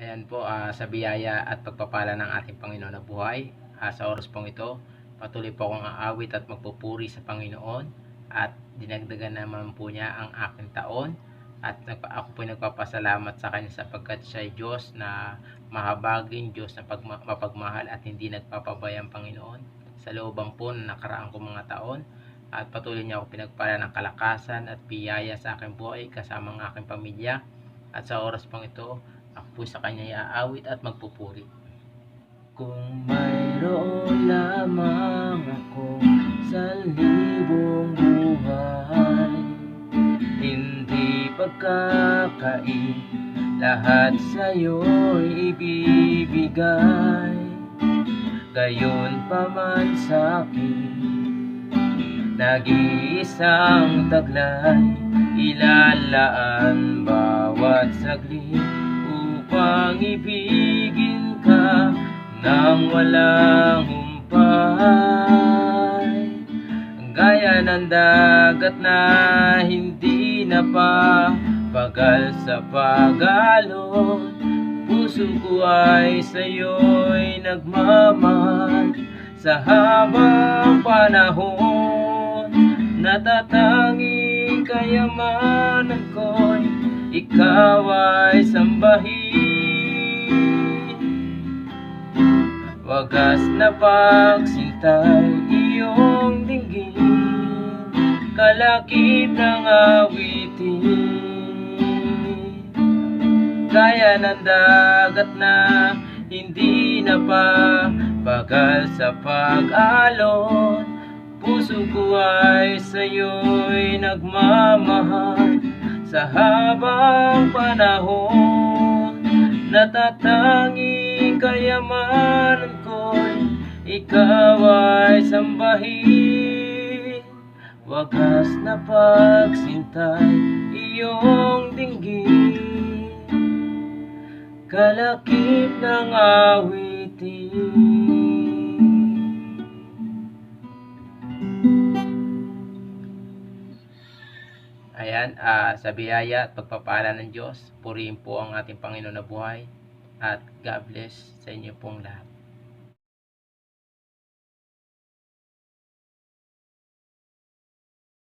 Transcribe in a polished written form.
Ayan po, sa biyaya at pagpapala ng ating Panginoon na buhay, sa oras pong ito, patuloy po akong aawit at magpupuri sa Panginoon at dinagdagan naman po niya ang aking taon at ako po nagpapasalamat sa Kanya sapagkat siya ay Diyos na mahabagin, Diyos na mapagmahal at hindi nagpapabayang Panginoon sa looban po na nakaraan kong mga taon, at patuloy niya ako pinagpala ng kalakasan at biyaya sa aking buhay kasama ang aking pamilya. At sa oras pong ito, ako po sa Kanya iaawit at magpupuri. Kung mayroon lamang ako sa libong buhay, hindi pagkakain, lahat sa'yo'y ibibigay. Gayon pa man sa'kin, nag-iisang taglay, ilalaan bawat saglit upang ibigin ka nang walang humpay. Gaya ng dagat na hindi napapagal sa pag-alon, puso ko ay sa'yo'y nagmamahal. Sa habang panahon, natatanging kayamanan ko'y ikaw ay sambahin. Wagas na pagsintay iyong dinggin, kalakip ng awitin. Gaya ng dagat na hindi napapagal sa pag-alon, puso ko ay sa'yo'y nagmamahal. Sa habang panahon, natatanging kayamanan ko'y ikaw ay sambahin. Wagas na pagsintay iyong dinggin, kalakip ng awitin. Ayan, sa biyaya at pagpapala ng Diyos, purihin po ang ating Panginoon na buhay, at God bless sa inyo pong lahat.